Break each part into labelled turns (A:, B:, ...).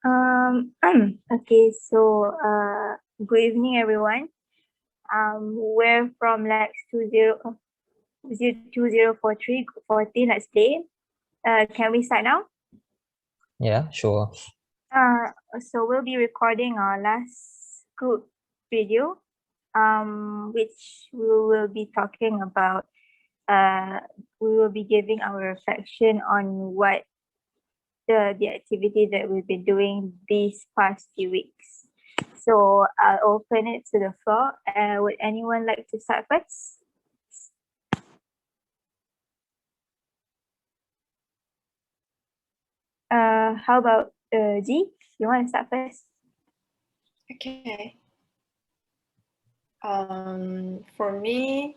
A: Okay, so good evening, everyone. We're from Lex 204314. Let's play. Can we start now?
B: Yeah, sure.
A: So we'll be recording our last group video, which we will be talking about. We will be giving our reflection on what the activity that we've been doing these past few weeks. So I'll open it to the floor. Would anyone like to start first? How about G? You want to start first?
C: Okay. For me,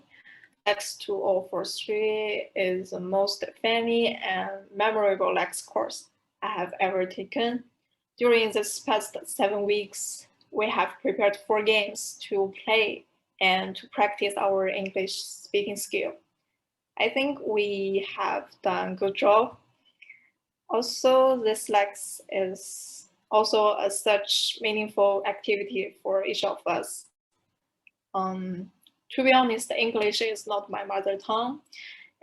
C: X2043 is the most funny and memorable Lex course I have ever taken. During this past 7 weeks, we have prepared 4 games to play and to practice our English speaking skill. I think we have done a good job. Also, this Lex is also such meaningful activity for each of us. To be honest, English is not my mother tongue.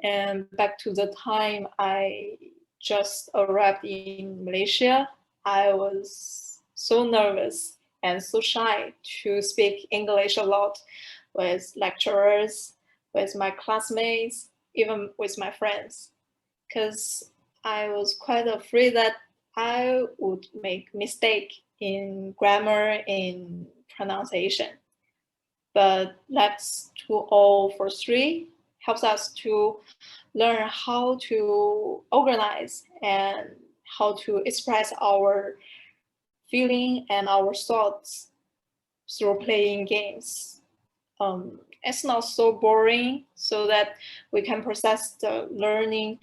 C: And back to the time I just arrived in Malaysia, I was so nervous and so shy to speak English a lot with lecturers, with my classmates, even with my friends, because I was quite afraid that I would make mistake in grammar, in pronunciation. But Lex 2043 helps us to learn how to organize and how to express our feeling and our thoughts through playing games. It's not so boring, so that we can process the learning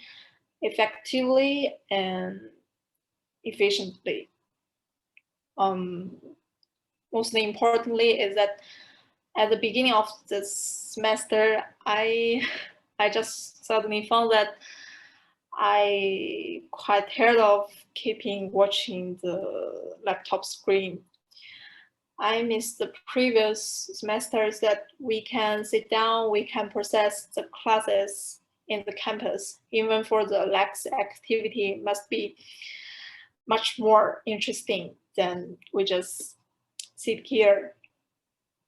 C: effectively and efficiently. Mostly importantly is that at the beginning of the semester, I just suddenly found that I quite tired of keeping watching the laptop screen. I miss the previous semesters that we can sit down, we can process the classes in the campus. Even for the Lex activity must be much more interesting than we just sit here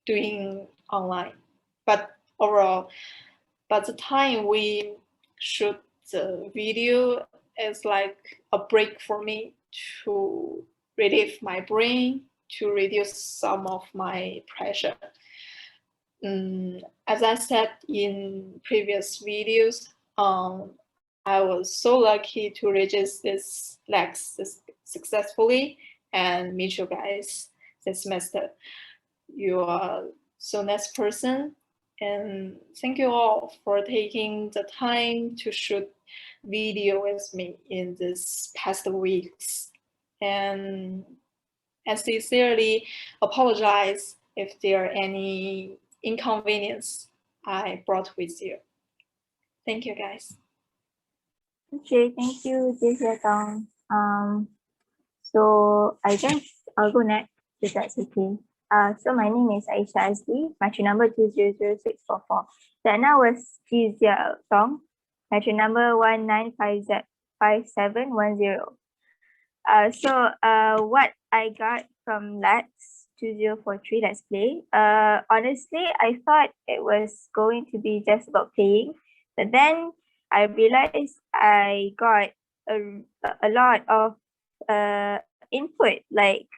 C: doing online. But overall, the time we shoot the video is like a break for me to relieve my brain, to reduce some of my pressure. As I said in previous videos, I was so lucky to register this Lex successfully and meet you guys this semester. You are so nice person, and thank you all for taking the time to shoot video with me in this past weeks. And I sincerely apologize if there are any inconvenience I brought with you. Thank you, guys.
A: Okay, thank you, Jessica. So I guess I'll go next if that's okay. So my name is Aisha Azli, match number 2000644. Dana was Jizia Song, match number 195710. What I got from Lex 2043, let's play. Honestly, I thought it was going to be just about playing, but then I realized I got a lot of input. Like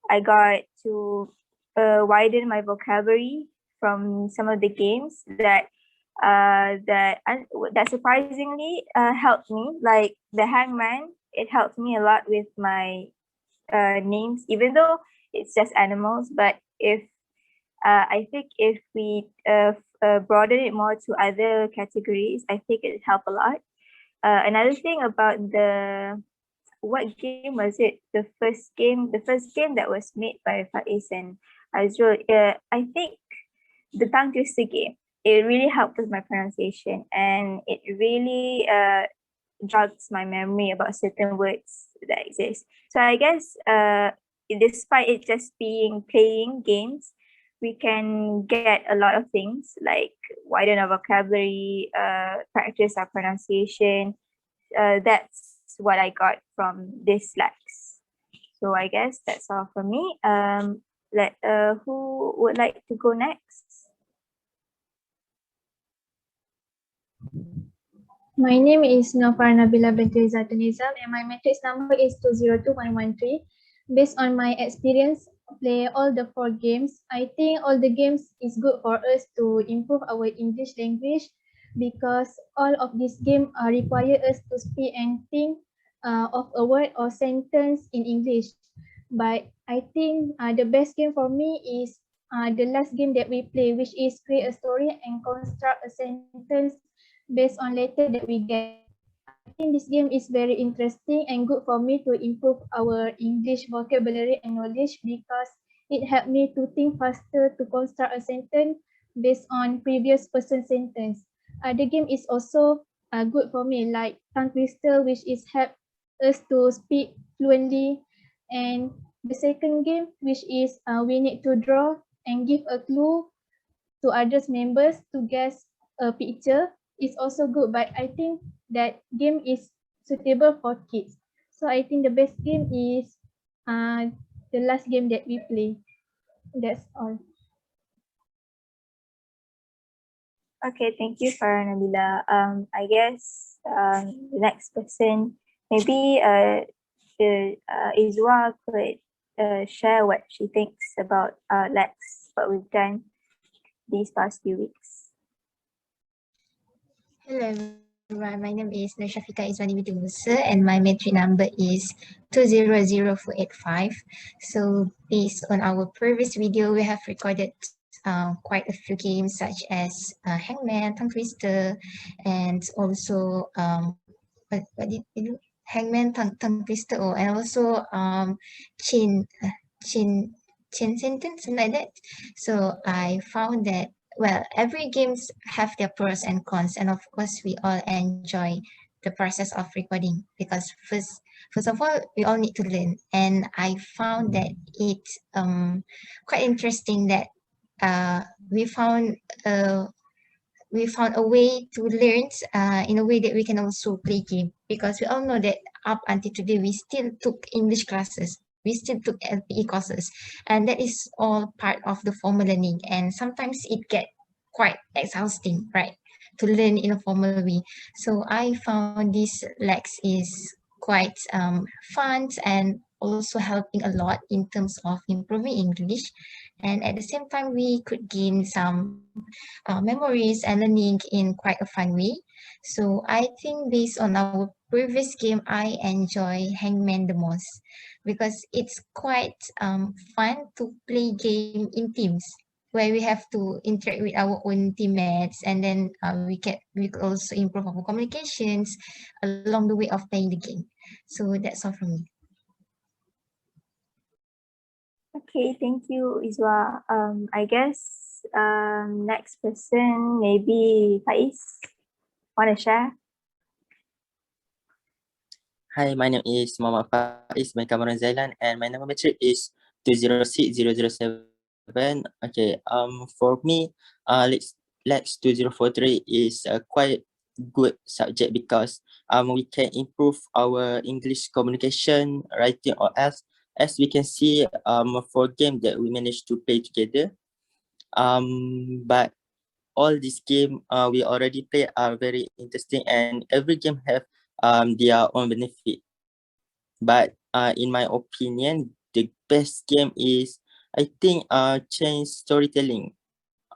A: I got to widen my vocabulary from some of the games that surprisingly helped me. Like the Hangman, it helped me a lot with my names, even though it's just animals. But if I think if we broaden it more to other categories, I think it help a lot. Another thing about what game was it? The first game that was made by Faiz and Azrul. I think the tongue twister game. It really helped with my pronunciation, and it really jogs my memory about certain words that exist. So I guess despite it just being playing games, we can get a lot of things like widen our vocabulary, practice our pronunciation. That's what I got from this Lex. So I guess that's all for me. Who would like to go next?
D: My name is Nofar Nabila binti Zatunizam and my matrix number is 202113. Based on my experience, play all the 4 games. I think all the games is good for us to improve our English language because all of these games require us to speak and think of a word or sentence in English. But I think the best game for me is the last game that we play, which is create a story and construct a sentence based on letter that we get. I think this game is very interesting and good for me to improve our English vocabulary and knowledge because it helped me to think faster to construct a sentence based on previous person sentence. The game is also good for me like tongue twister, which is help us to speak fluently. And the second game, which is we need to draw and give a clue to others members to guess a picture is also good, but I think that game is suitable for kids. So I think the best game is the last game that we play. That's all.
A: Okay, thank you, Farah Nabila. I guess the next person, maybe Izwa could share what she thinks about Lex, what we've done these past few weeks.
E: Hello everyone, my name is Nurshafika Izwani binti Musa and my matric number is 200485. So based on our previous video, we have recorded quite a few games such as Hangman, Tongue Twister, and also what did we do? Hangman, Tongue Twister, and also chain sentence, something like that. So I found that well, every games have their pros and cons, and of course we all enjoy the process of recording because first of all we all need to learn, and I found that it quite interesting that we found a way to learn in a way that we can also play game because we all know that up until today we still took English classes, we still took LPE courses, and that is all part of the formal learning, and sometimes it get quite exhausting, right, to learn in a formal way. So I found this Lex is quite fun and also helping a lot in terms of improving English, and at the same time we could gain some memories and learning in quite a fun way. So I think based on our previous game, I enjoy Hangman the most because it's quite fun to play game in teams where we have to interact with our own teammates, and then we could also improve our communications along the way of playing the game. So that's all from me.
A: Okay, thank you, Izwa. I guess next person, maybe Faiz. Want to share?
F: Hi, my name is Muhammad Faiz bin Kamaran Zailan and my number matric is 206007. Okay, for me, Lex 2043 is a quite good subject because we can improve our English communication, writing, or else as we can see for game that we managed to play together. But all these game we already play are very interesting, and every game have their own benefit. But in my opinion, the best game is I think change storytelling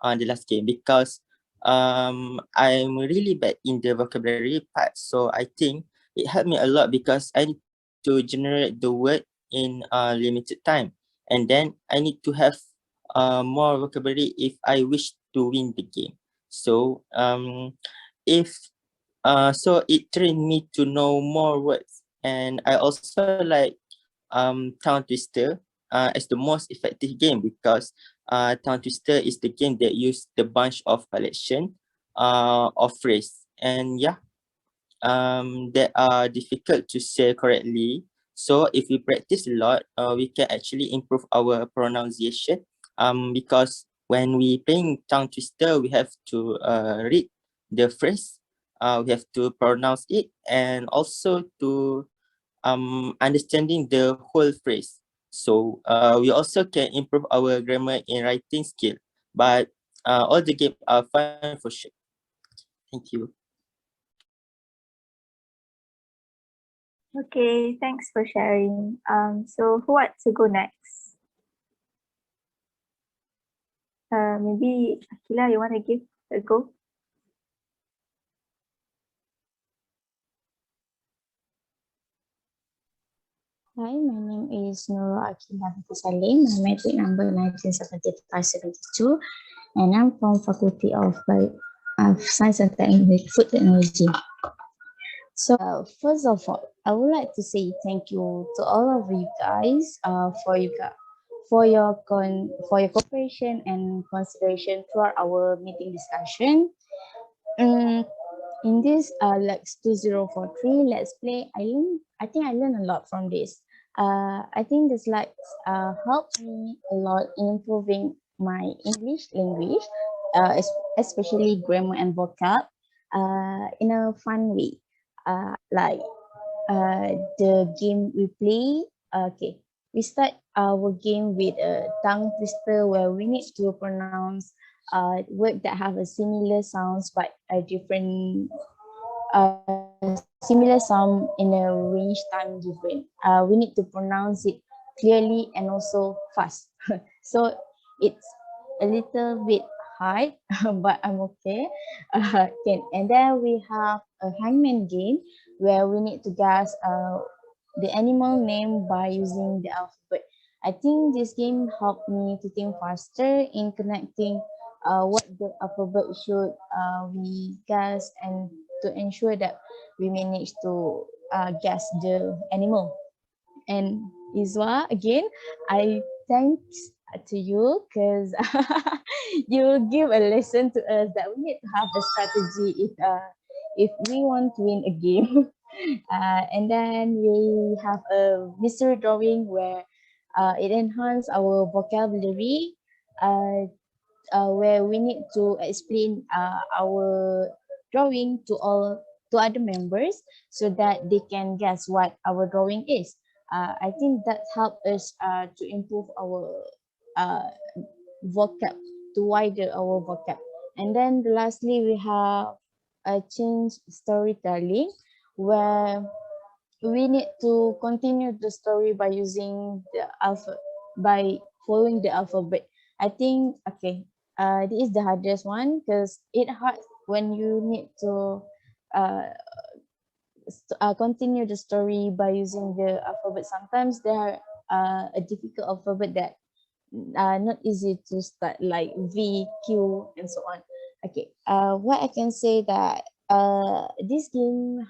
F: on the last game because I'm really bad in the vocabulary part. So I think it helped me a lot because I need to generate the word in a limited time, and then I need to have more vocabulary if I wish to win the game. So if so it trained me to know more words, and I also like Tongue Twister as the most effective game because Tongue Twister is the game that use the bunch of collection of phrase, and yeah, that are difficult to say correctly. So if we practice a lot, we can actually improve our pronunciation. Because when we playing tongue twister, we have to read the phrase, we have to pronounce it, and also to understanding the whole phrase. So we also can improve our grammar and writing skill. But all the games are fun for sure. Thank you.
A: Okay, thanks for sharing. So who wants to go next? Maybe Akila, you want to give a go?
G: Hi, my name is Nurul Akila Binti Salim. My metric number 197572, and I'm from Faculty of Science and Technology, Food Technology. So first of all, I would like to say thank you to all of you guys for your cooperation and consideration throughout our meeting discussion. In this Lex 2043 Let's Play, I think I learned a lot from this. I think this Lex helped me a lot in improving my English language, especially grammar and vocab, in a fun way. Like the game we play, okay, we start our game with a tongue twister where we need to pronounce words that have a similar sounds but a different similar sound in a range time different. We need to pronounce it clearly and also fast. So it's a little bit hard, but I'm okay. And then we have a hangman game where we need to guess the animal name by using the alphabet. I think this game helped me to think faster in connecting what the alphabet should we guess, and to ensure that we manage to guess the animal. And Iswa, again, I thanks to you because you give a lesson to us that we need to have a strategy if we want to win a game. And then we have a mystery drawing where it enhances our vocabulary, where we need to explain our drawing to other members so that they can guess what our drawing is. I think that helped us to improve our uh, vocab, to widen our vocab. And then lastly, we have a change storytelling where we need to continue the story by using the by following the alphabet. I think, okay, this is the hardest one because it hard when you need to uh, continue the story by using the alphabet. Sometimes there are a difficult alphabet that not easy to start, like V, Q, and so on. Okay, what I can say that this game,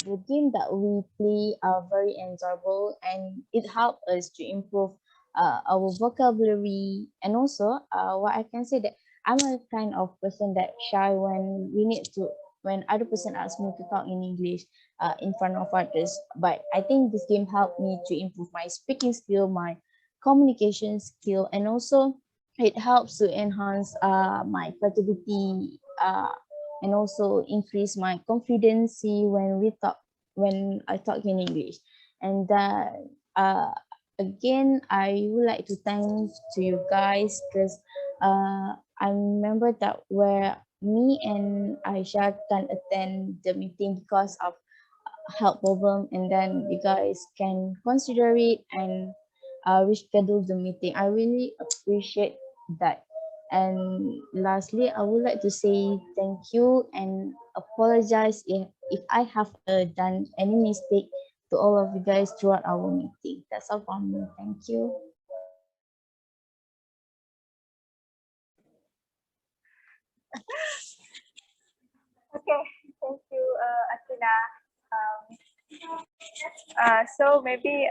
G: the game that we play are very enjoyable, and it helped us to improve our vocabulary. And also, what I can say that I'm a kind of person that shy when other person asks me to talk in English in front of others. But I think this game helped me to improve my speaking skill, my communication skill, and also it helps to enhance my creativity, and also increase my confidence when I talk in English. And again, I would like to thank to you guys because I remember that where me and Aisha can attend the meeting because of health problem, and then you guys can consider it and reschedule the meeting. I really appreciate that. And lastly, I would like to say thank you and apologize if I have done any mistake to all of you guys throughout our meeting. That's all from me. Thank you.
A: Okay, thank you, Akila. So maybe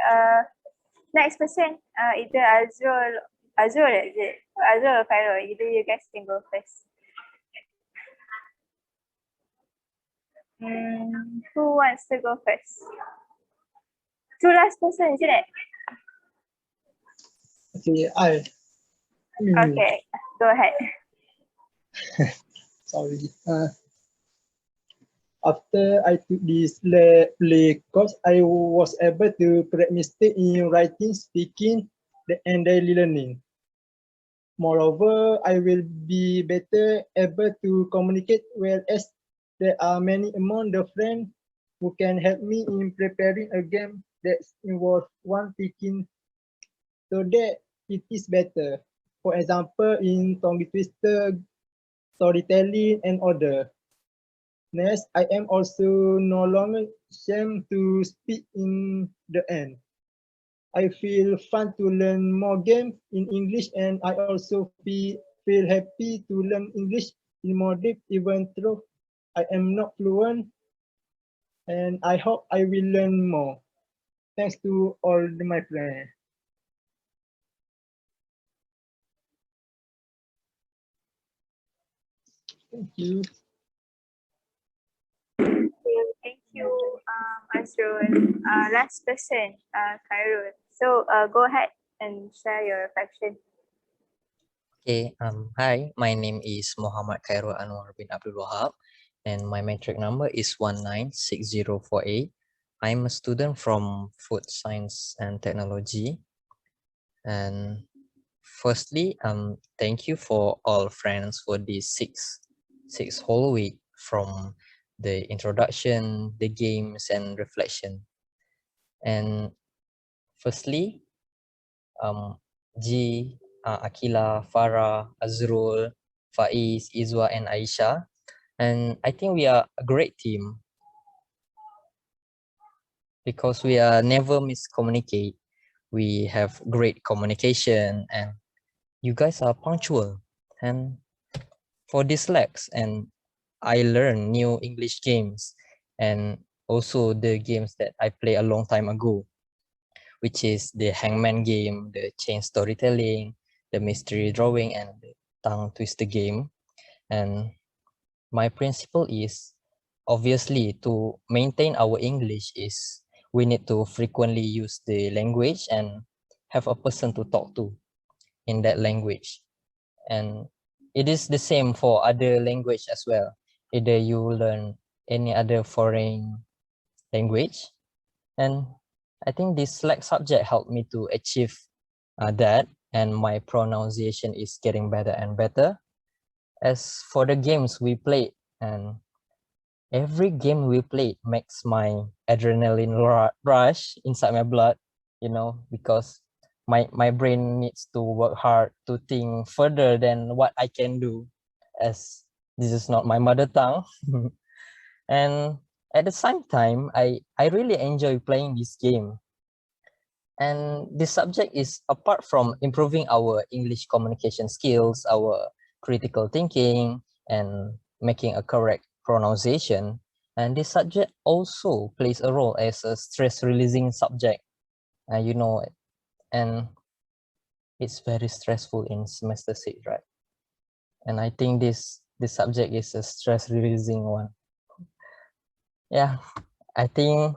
A: next person, either Azrul, is it? Azrul or Fairul, either you guys can go first. Who wants to go first? Two last person, isn't it?
H: Okay,
A: Okay, go ahead.
H: sorry. After I took this play course, I was able to correct mistake in writing, speaking, and daily learning. Moreover, I will be better able to communicate well as there are many among the friends who can help me in preparing a game that involves one picking so that it is better. For example, in tongue twister, storytelling, and other. Next, I am also no longer ashamed to speak in the end. I feel fun to learn more games in English, and I also feel happy to learn English in more depth, even though I am not fluent, and I hope I will learn more. Thanks to all my friends. Thank you.
A: Thank you, Azrul. Last person, Khairul. So go ahead and share your reflection.
B: Okay, hi, my name is Muhammad Khairul Anwar bin Abdul Wahab, and my metric number is 196048. I'm a student from Food Science and Technology. And firstly, thank you for all friends for this six whole week from the introduction, the games, and reflection. And firstly, G, Akila, Farah, Azrul, Faiz, Izwa, and Aisha. And I think we are a great team because we are never miscommunicate. We have great communication and you guys are punctual. And for dyslex, and I learn new English games and also the games that I play a long time ago, which is the hangman game, the chain storytelling, the mystery drawing, and the tongue twister game. And my principle is obviously to maintain our English is we need to frequently use the language and have a person to talk to in that language. And it is the same for other language as well. Either you learn any other foreign language. And I think this Slack subject helped me to achieve that, and my pronunciation is getting better and better. As for the games we played, and every game we played makes my adrenaline rush inside my blood, you know, because my brain needs to work hard to think further than what I can do, as this is not my mother tongue. And at the same time, I really enjoy playing this game. And this subject is apart from improving our English communication skills, our critical thinking, and making a correct pronunciation. And this subject also plays a role as a stress releasing subject, you know, and it's very stressful in semester 6, right? And I think this subject is a stress releasing one. Yeah, I think,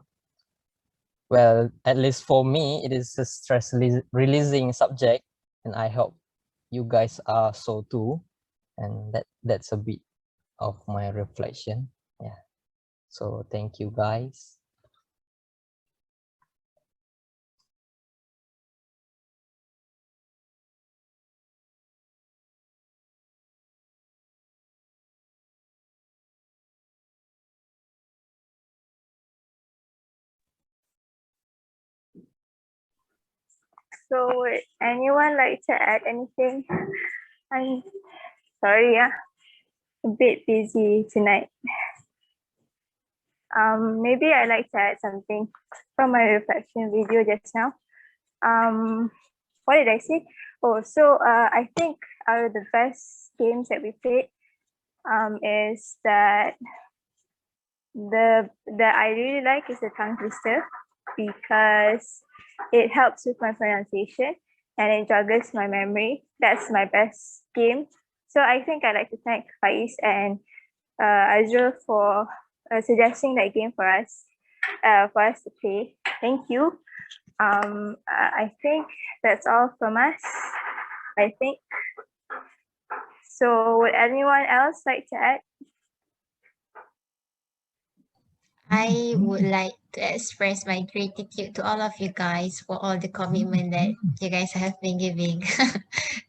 B: well, at least for me, it is a stress releasing subject, and I hope you guys are so too. And that's a bit of my reflection. Yeah. So thank you guys.
A: So would anyone like to add anything? I'm sorry, a bit busy tonight. Maybe I'd like to add something from my reflection video just now. What did I say? Oh, so I think the best games that we played is that I really like is the tongue twister because it helps with my pronunciation and it joggers my memory. That's my best game. So I think I'd like to thank Faiz and Azrul for suggesting that game for us to play. Thank you. I think that's all from us. I think. So would anyone else like to add?
E: I would like to express my gratitude to all of you guys for all the commitment that you guys have been giving.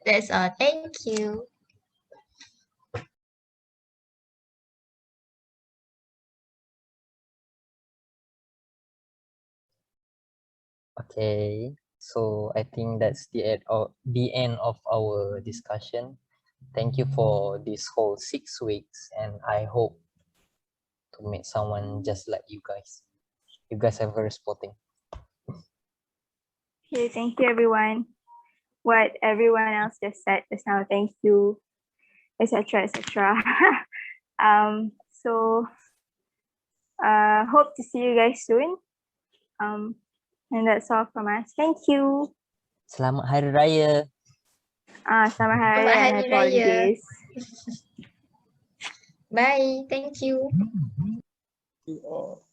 E: That's all. Thank you.
B: Okay, so I think that's the end of our discussion. Thank you for this whole 6 weeks, and I hope to meet someone just like you guys. You guys are very sporting.
A: Okay, thank you everyone. What everyone else just said just now, thank you, etc. etc. So hope to see you guys soon. And that's all from us. Thank you.
B: Selamat Hari Raya.
A: Selamat Hari
E: Selamat
A: Raya and
E: Hari
A: Happy
E: Raya.
A: Holidays.
E: Bye. Thank you.
H: You all.